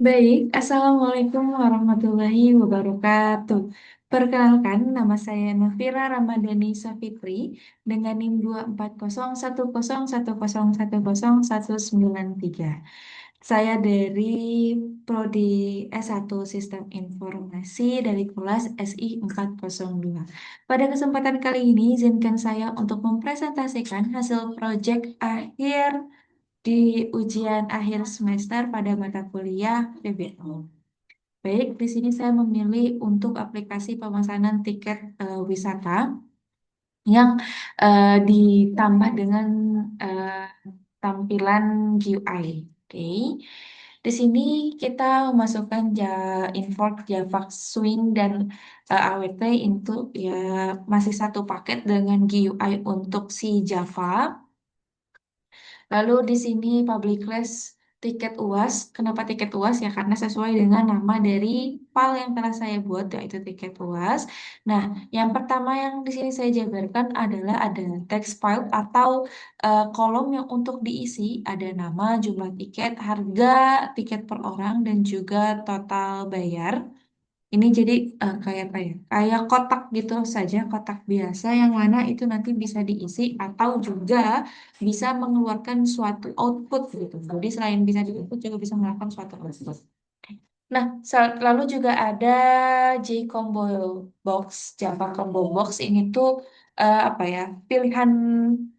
Baik, Assalamualaikum warahmatullahi wabarakatuh. Perkenalkan, nama saya Novira Ramadhani Safitri dengan NIM 2401010101193. Saya dari Prodi S1 Sistem Informasi dari kelas SI 402. Pada kesempatan kali ini, izinkan saya untuk mempresentasikan hasil proyek akhir di ujian akhir semester pada mata kuliah PBL. Baik, di sini saya memilih untuk aplikasi pemesanan tiket wisata yang ditambah dengan eh, tampilan GUI. Oke. Di sini kita memasukkan import Java Swing dan AWT untuk ya masih satu paket dengan GUI untuk si Java. Lalu di sini public list tiket UAS. Kenapa tiket UAS? Ya karena sesuai dengan nama dari file yang telah saya buat yaitu tiket UAS. Nah, yang pertama yang di sini saya jabarkan adalah ada text file atau kolom yang untuk diisi ada nama, jumlah tiket, harga tiket per orang dan juga total bayar. Ini jadi kayak apa ya? Kayak kotak gitu saja, kotak biasa yang mana itu nanti bisa diisi atau juga bisa mengeluarkan suatu output gitu. Jadi selain bisa di input juga bisa mengeluarkan suatu output. Nah, lalu juga ada J Combo Box, Java Combo Box ini tuh apa ya? Pilihan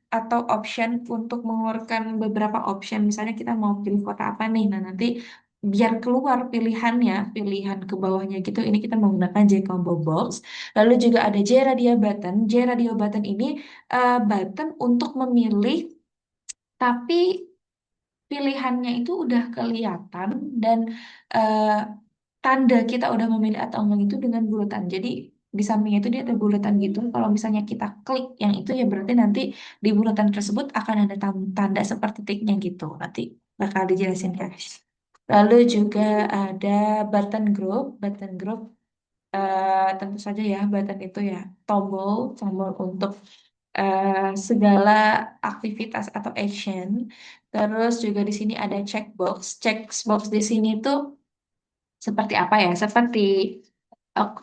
atau option untuk mengeluarkan beberapa option. Misalnya kita mau pilih kota apa nih? Nah, nanti biar keluar pilihannya, pilihan ke bawahnya gitu. Ini kita menggunakan J Combo Box. Lalu juga ada J Radio Button. J Radio Button ini button untuk memilih tapi pilihannya itu udah kelihatan dan eh, tanda kita udah memilih atau enggak itu dengan bulatan. Jadi di sampingnya itu dia ada bulatan gitu. Kalau misalnya kita klik yang itu ya berarti nanti di bulatan tersebut akan ada tanda seperti tiknya gitu. Nanti bakal dijelasin guys. Lalu juga ada button group. Button group tentu saja ya button itu ya tombol untuk segala aktivitas atau action. Terus juga di sini ada checkbox. Checkbox di sini tuh seperti apa ya? Seperti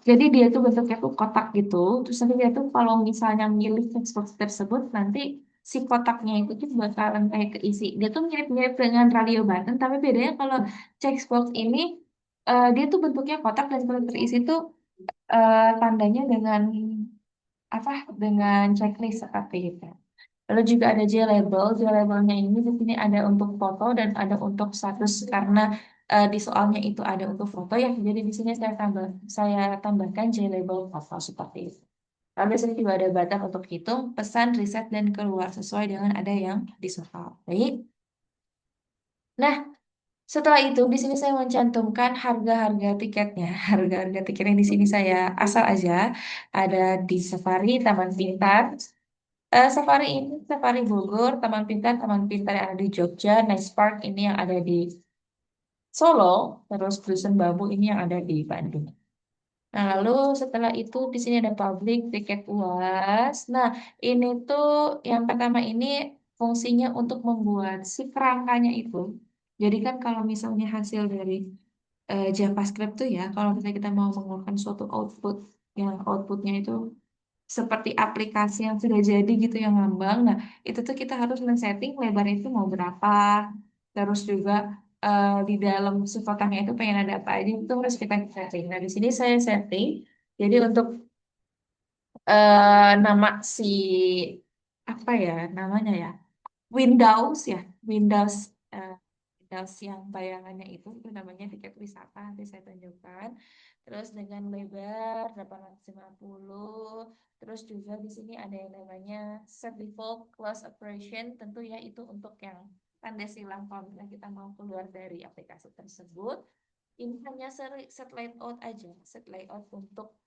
jadi dia tuh bentuknya tuh kotak gitu. Terus nanti dia tuh kalau misalnya milih checkbox tersebut nanti si kotaknya itu tuh bakalan kayak keisi. Dia tuh mirip-mirip dengan radio button, tapi bedanya kalau checkbox ini dia tuh bentuknya kotak dan kalau terisi tuh tandanya dengan apa? Dengan checklist seperti itu. Lalu juga ada J-label. J-labelnya ini di sini ada untuk foto dan ada untuk status karena di soalnya itu ada untuk foto ya. Jadi di sini saya tambahkan J-label foto seperti itu. Lalu di sini juga ada button untuk hitung, pesan, riset, dan keluar sesuai dengan ada yang di soal. Baik. Nah, setelah itu di sini saya mencantumkan harga-harga tiketnya. Harga-harga tiketnya di sini saya asal aja ada di Safari, Taman Pintar, Safari ini Safari Bogor, Taman Pintar yang ada di Jogja, Nice Park ini yang ada di Solo, terus Dusun Bambu ini yang ada di Bandung. Nah, lalu setelah itu di sini ada public tiket UAS. Nah, ini tuh yang pertama ini fungsinya untuk membuat si kerangkanya itu. Jadi kan kalau misalnya hasil dari JavaScript tuh ya, kalau misalnya kita mau mengeluarkan suatu output yang outputnya itu seperti aplikasi yang sudah jadi gitu yang ngambang. Nah, itu tuh kita harus men-setting lebar itu mau berapa. Terus juga di dalam si kotaknya itu pengen ada apa aja itu harus kita setting. Nah, di sini saya setting. Jadi untuk nama si apa ya namanya ya Windows ya Windows eh, Windows yang bayangannya itu namanya tiket wisata nanti saya tunjukkan. Terus dengan lebar 850. Terus juga di sini ada yang namanya set default close operation. Tentu ya itu untuk yang tanda silang kalau misalnya kita mau keluar dari aplikasi tersebut. Ini hanya set layout aja, set layout untuk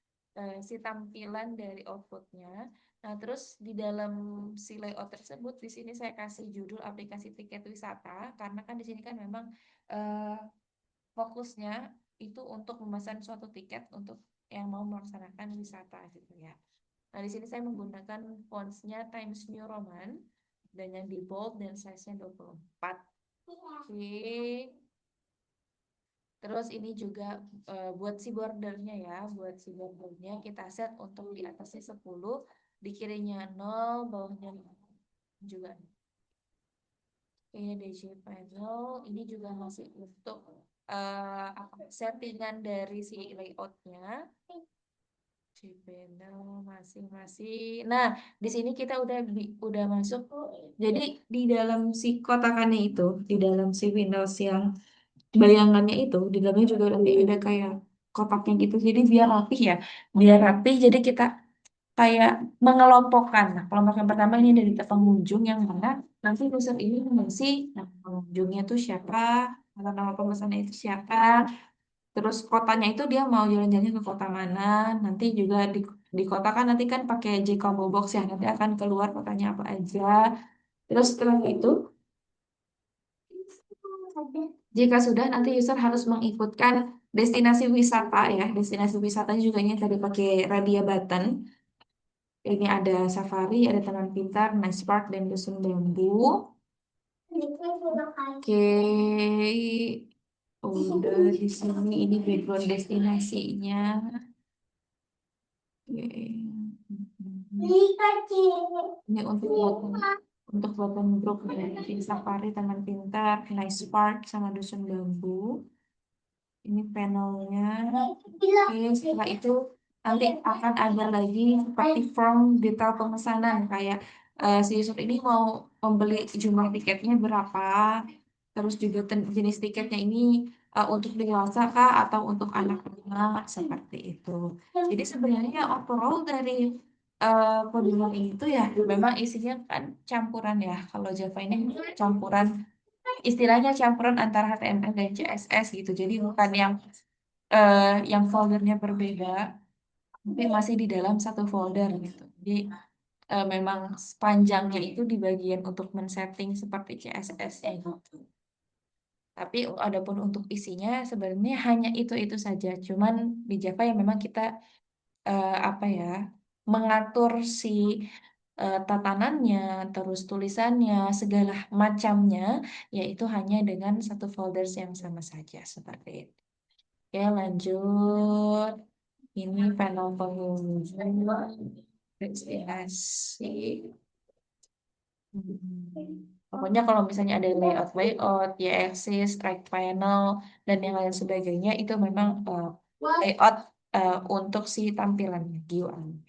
si tampilan dari outputnya. Nah, terus di dalam si layout tersebut, di sini saya kasih judul aplikasi tiket wisata, karena kan di sini kan memang eh, fokusnya itu untuk memesan suatu tiket untuk yang mau melaksanakan wisata gitu ya. Nah, di sini saya menggunakan fontsnya Times New Roman dan yang di bold dan size-nya 24. Oke. Terus ini juga buat si bordernya ya, buat si bordernya kita set untuk di atasnya 10, di kirinya 0, bawahnya juga. Ini DJ panel, ini juga masih untuk apa settingan dari si layoutnya. Panel masing-masing. Nah, di sini kita udah masuk. Jadi di dalam si kotakannya itu, di dalam si Windows yang bayangannya itu, di dalamnya juga ada kayak kotaknya gitu. Jadi biar rapih ya, biar rapih. Jadi kita kayak mengelompokkan. Nah, kelompok yang pertama ini dari pengunjung yang mana nanti user ini mengisi nah, pengunjungnya itu siapa, atau nama pemesannya itu siapa. Terus kotanya itu dia mau jalan-jalan ke kota mana. Nanti juga di kota kan nanti kan pakai J-Combo Box ya. Nanti akan keluar kotanya apa aja. Terus setelah itu, jika sudah nanti user harus mengikutkan destinasi wisata ya. Destinasi wisatanya juga ini tadi pakai Radia Button. Ini ada Safari, ada Taman Pintar, Nice Park, dan Dusun Bambu. Oke, udah di sini ini background destinasinya. Oke. Ini untuk bottom group dari Safari, Taman Pintar, Nice Park, sama Dusun Bambu. Ini panelnya. Oke, setelah itu nanti akan ada lagi seperti form detail pemesanan kayak si user ini mau membeli jumlah tiketnya berapa, terus juga jenis tiketnya ini untuk dewasa kah atau untuk anak-anak seperti itu. Jadi sebenarnya overall dari modul ini tuh ya memang isinya kan campuran ya. Kalau Java ini campuran istilahnya campuran antara HTML dan CSS gitu. Jadi bukan yang foldernya berbeda, tapi masih di dalam satu folder gitu. Jadi memang sepanjangnya itu di bagian untuk men-setting seperti CSS-nya gitu. Tapi adapun untuk isinya sebenarnya hanya itu saja. Cuman di Java yang memang kita apa ya mengatur si tatanannya, terus tulisannya, segala macamnya, yaitu hanya dengan satu folders yang sama saja seperti itu. Oke, lanjut. Ini panel pengunjung destinasi. Pokoknya kalau misalnya ada layout, ya axis, right panel, dan yang lain sebagainya, itu memang layout untuk si tampilannya, GUI.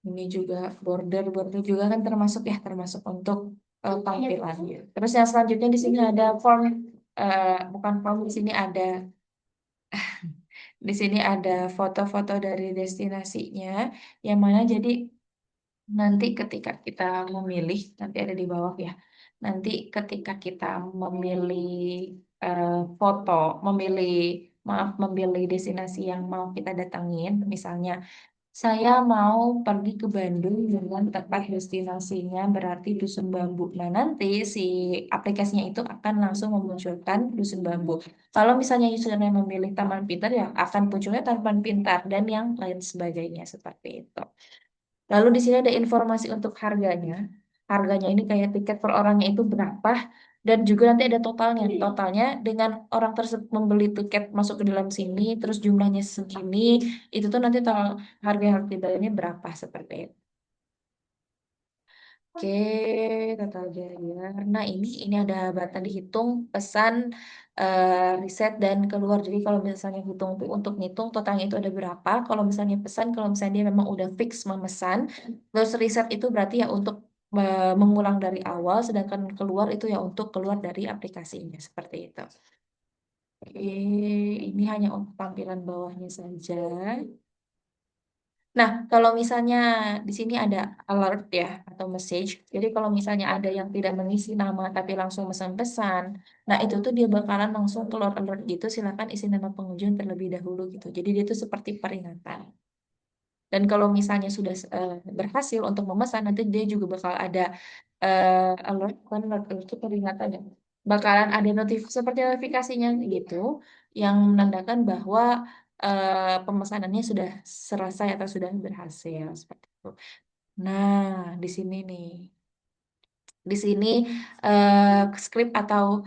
Ini juga border juga kan termasuk untuk tampilannya. Terus yang selanjutnya di sini ada form, bukan form, di sini ada foto-foto dari destinasinya, yang mana jadi nanti ketika kita memilih, nanti ada di bawah ya. Nanti ketika kita memilih eh, foto, memilih, maaf, memilih destinasi yang mau kita datangin, misalnya saya mau pergi ke Bandung dengan tempat destinasinya berarti Dusun Bambu. Nah, nanti si aplikasinya itu akan langsung memunculkan Dusun Bambu. Kalau misalnya usernya memilih Taman Pintar, ya akan munculnya Taman Pintar dan yang lain sebagainya seperti itu. Lalu di sini ada informasi untuk harganya. Harganya ini kayak tiket per orangnya itu berapa, dan juga nanti ada totalnya. Totalnya dengan orang tersebut membeli tiket masuk ke dalam sini, terus jumlahnya segini, itu tuh nanti total harga yang harus dibayarnya berapa seperti itu. Oke, total biaya. Nah, ini ada bata dihitung pesan, riset dan keluar. Jadi kalau misalnya hitung untuk ngitung totalnya itu ada berapa. Kalau misalnya pesan, kalau misalnya dia memang udah fix memesan, terus riset itu berarti ya untuk mengulang dari awal, sedangkan keluar itu ya untuk keluar dari aplikasinya seperti itu. Oke, ini hanya untuk tampilan bawahnya saja. Nah, kalau misalnya di sini ada alert ya atau message. Jadi kalau misalnya ada yang tidak mengisi nama tapi langsung pesan pesan, nah itu tuh dia bakalan langsung keluar alert gitu. Silakan isi nama pengunjung terlebih dahulu gitu. Jadi dia tuh seperti peringatan. Dan kalau misalnya sudah berhasil untuk memesan, nanti dia juga bakal ada alert, kan alert itu peringatan ya. Bakalan ada seperti notifikasinya gitu, yang menandakan bahwa pemesanannya sudah selesai atau sudah berhasil seperti itu. Nah, di sini nih, di sini script atau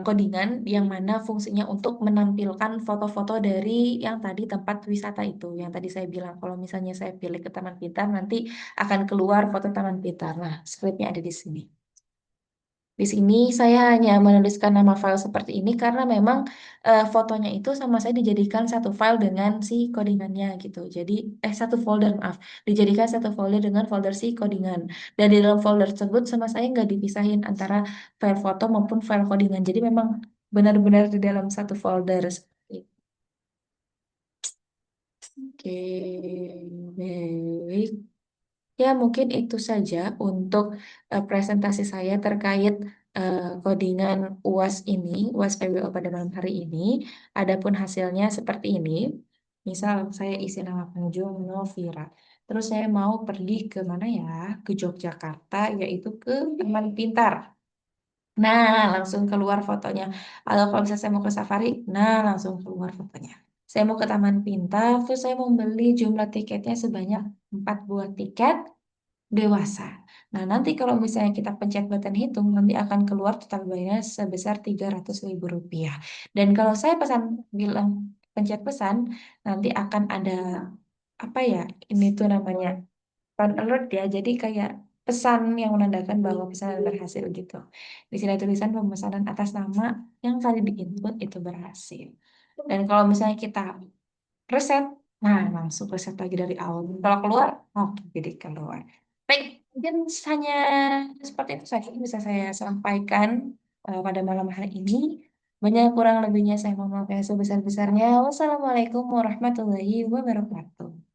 codingan yang mana fungsinya untuk menampilkan foto-foto dari yang tadi tempat wisata itu. Yang tadi saya bilang, kalau misalnya saya pilih ke Taman Pintar, nanti akan keluar foto Taman Pintar. Nah, scriptnya ada di sini. Di sini saya hanya menuliskan nama file seperti ini karena memang fotonya itu sama saya dijadikan satu file dengan si codingannya gitu. Jadi satu folder maaf, dijadikan satu folder dengan folder si codingan. Dan di dalam folder tersebut sama saya nggak dipisahin antara file foto maupun file codingan. Jadi memang benar-benar di dalam satu folder. Seperti itu. Oke, baik. Ya, mungkin itu saja untuk presentasi saya terkait codingan UAS ini, UAS PBO pada malam hari ini. Adapun hasilnya seperti ini. Misal saya isi nama pengunjung Novira. Terus saya mau pergi ke mana ya? Ke Yogyakarta, yaitu ke Taman Pintar. Nah, langsung keluar fotonya. Atau kalau misalnya saya mau ke safari, nah langsung keluar fotonya. Saya mau ke Taman Pintar, terus saya mau beli jumlah tiketnya sebanyak 4 buah tiket dewasa. Nah, nanti kalau misalnya kita pencet button hitung, nanti akan keluar total bayarnya sebesar 300.000 rupiah. Dan kalau saya pesan bilang pencet pesan, nanti akan ada apa ya? Ini tuh namanya fun alert ya. Jadi kayak pesan yang menandakan bahwa pesanan berhasil gitu. Di sini ada tulisan pemesanan atas nama yang tadi diinput itu berhasil. Dan kalau misalnya kita reset, nah langsung reset lagi dari awal. Kalau keluar, oke, jadi keluar. Baik, mungkin hanya seperti itu saja yang bisa saya sampaikan pada malam hari ini. Banyak kurang lebihnya saya mohon maaf yang sebesar-besarnya. Wassalamualaikum warahmatullahi wabarakatuh.